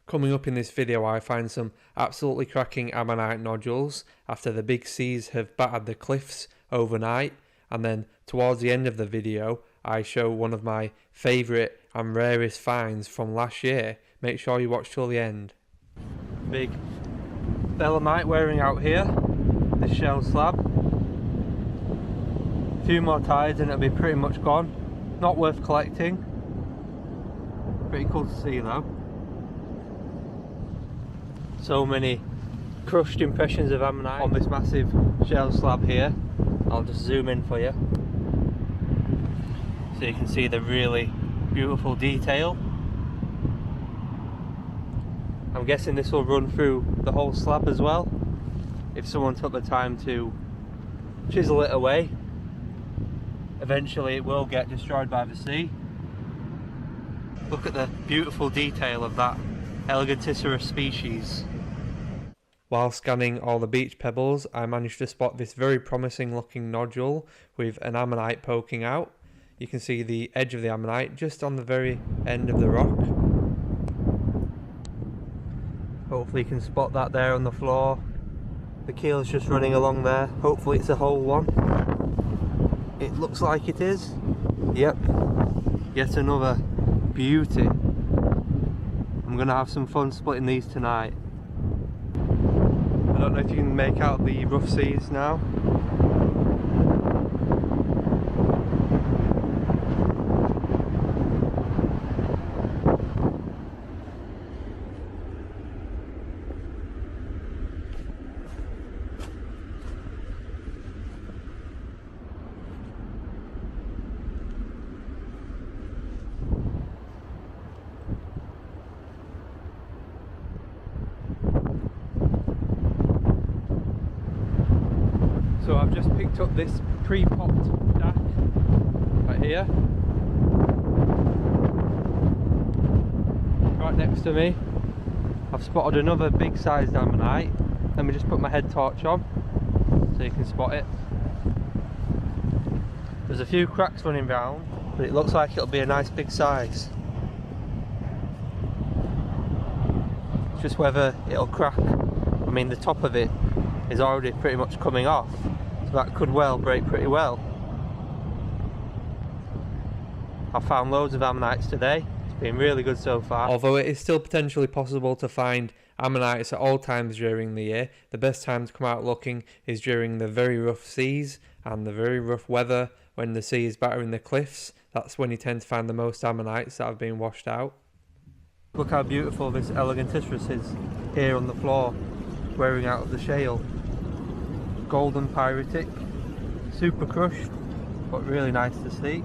Coming up in this video, I find some absolutely cracking ammonite nodules after the big seas have battered the cliffs overnight, and then towards the end of the video I show one of my favourite and rarest finds from last year. Make sure you watch till the end. Big belemnite wearing out here, this shell slab. A few more tides and it'll be pretty much gone. Not worth collecting. Pretty cool to see though. So many crushed impressions of ammonite on this massive shell slab here. I'll just zoom in for you so you can see the really beautiful detail. I'm guessing this will run through the whole slab as well if someone took the time to chisel it away. Eventually it will get destroyed by the sea. Look at the beautiful detail of that elegantissima species. While scanning all the beach pebbles, I managed to spot this very promising looking nodule with an ammonite poking out. You can see the edge of the ammonite just on the very end of the rock. Hopefully you can spot that there on the floor. The keel's just running along there. Hopefully it's a whole one. It looks like it is. Yep. Yet another beauty. I'm going to have some fun splitting these tonight. I don't know if you can make out the rough seas now. So I've just picked up this pre-popped dac right here, right next to me. I've spotted another big sized ammonite. Let me just put my head torch on so you can spot it. There's a few cracks running round, but it looks like it'll be a nice big size. It's just whether it'll crack. I mean, the top of it is already pretty much coming off, so that could well break pretty well. I've found loads of ammonites today. It's been really good so far. Although it is still potentially possible to find ammonites at all times during the year, the best time to come out looking is during the very rough seas and the very rough weather when the sea is battering the cliffs. That's when you tend to find the most ammonites that have been washed out. Look how beautiful this elegantissima is here on the floor, wearing out of the shale. Golden pyritic, super crushed, but really nice to see.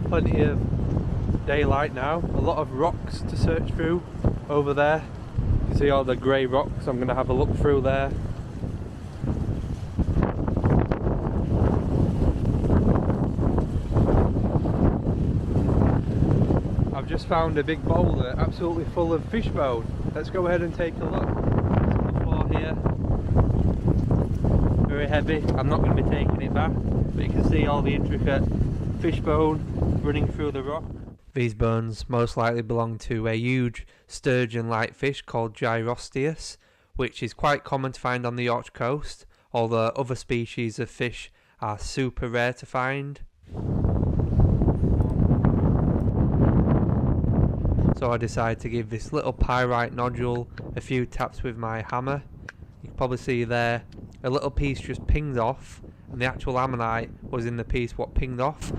Plenty of daylight now, a lot of rocks to search through over there. You can see all the grey rocks. I'm going to have a look through there. I've just found a big boulder absolutely full of fish bone. Let's go ahead and take a look. It's on the floor here. Very heavy. I'm not going to be taking it back, but you can see all the intricate fish bone running through the rock. These bones most likely belong to a huge sturgeon-like fish called gyrosteus, which is quite common to find on the Yorkshire coast, although other species of fish are super rare to find. So I decided to give this little pyrite nodule a few taps with my hammer. You can probably see there a little piece just pinged off, and the actual ammonite was in the piece what pinged off.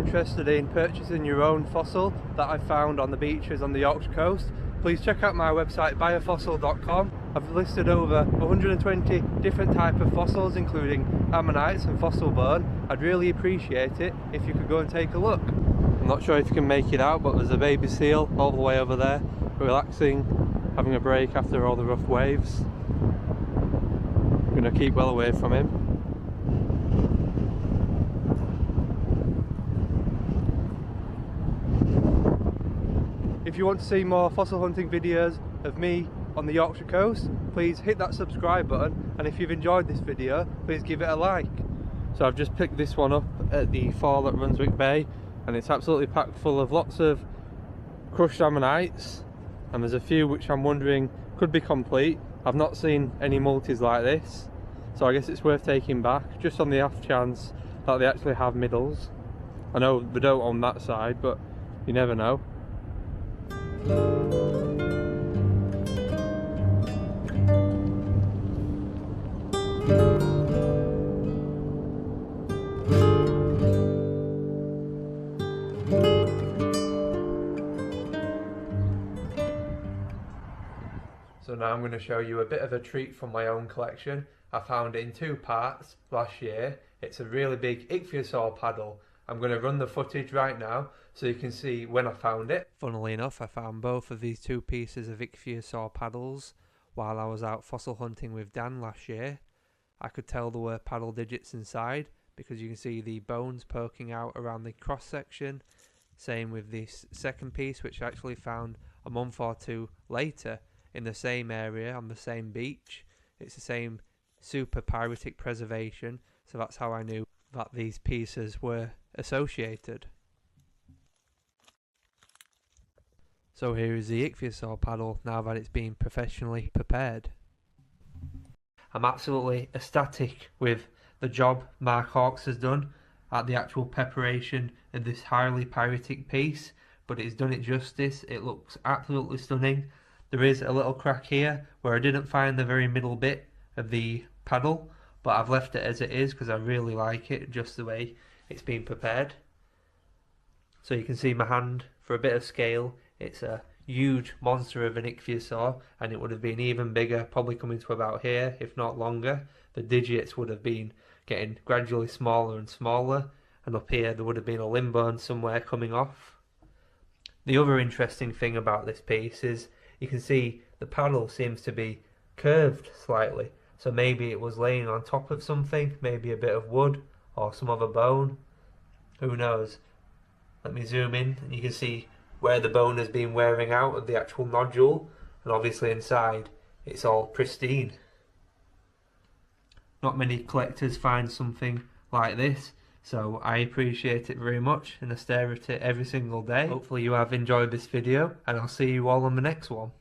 interested in purchasing your own fossil that I found on the beaches on the Yorkshire coast, please check out my website buyafossil.com. I've listed over 120 different types of fossils, including ammonites and fossil bone. I'd really appreciate it if you could go and take a look. I'm not sure if you can make it out, but there's a baby seal all the way over there, relaxing, having a break after all the rough waves. I'm going to keep well away from him. If you want to see more fossil hunting videos of me on the Yorkshire coast, please hit that subscribe button, and if you've enjoyed this video, please give it a like. So I've just picked this one up at the fall at Brunswick Bay, and it's absolutely packed full of lots of crushed ammonites, and there's a few which I'm wondering could be complete. I've not seen any multis like this, so I guess it's worth taking back, just on the off chance that they actually have middles. I know they don't on that side, but you never know. So now I'm going to show you a bit of a treat from my own collection. I found it in two parts last year. It's a really big ichthyosaur paddle. I'm going to run the footage right now so you can see when I found it. Funnily enough, I found both of these two pieces of ichthyosaur paddles while I was out fossil hunting with Dan last year. I could tell there were paddle digits inside because you can see the bones poking out around the cross section. Same with this second piece, which I actually found a month or two later in the same area on the same beach. It's the same super pyritic preservation, so that's how I knew that these pieces were associated. So here is the ichthyosaur paddle now that it's been professionally prepared. I'm absolutely ecstatic with the job Mark Hawkes has done at the actual preparation of this highly pyritic piece, but it's done it justice. It looks absolutely stunning. There is a little crack here where I didn't find the very middle bit of the paddle, but I've left it as it is because I really like it just the way it's been prepared. So you can see my hand for a bit of scale. It's a huge monster of an ichthyosaur, and it would have been even bigger, probably coming to about here, if not longer. The digits would have been getting gradually smaller and smaller, and up here there would have been a limb bone somewhere coming off. The other interesting thing about this piece is you can see the paddle seems to be curved slightly, so maybe it was laying on top of something, maybe a bit of wood or some other bone, who knows. Let me zoom in and you can see where the bone has been wearing out of the actual nodule, and obviously inside it's all pristine. Not many collectors find something like this, so I appreciate it very much and I stare at it every single day. Hopefully you have enjoyed this video, and I'll see you all on the next one.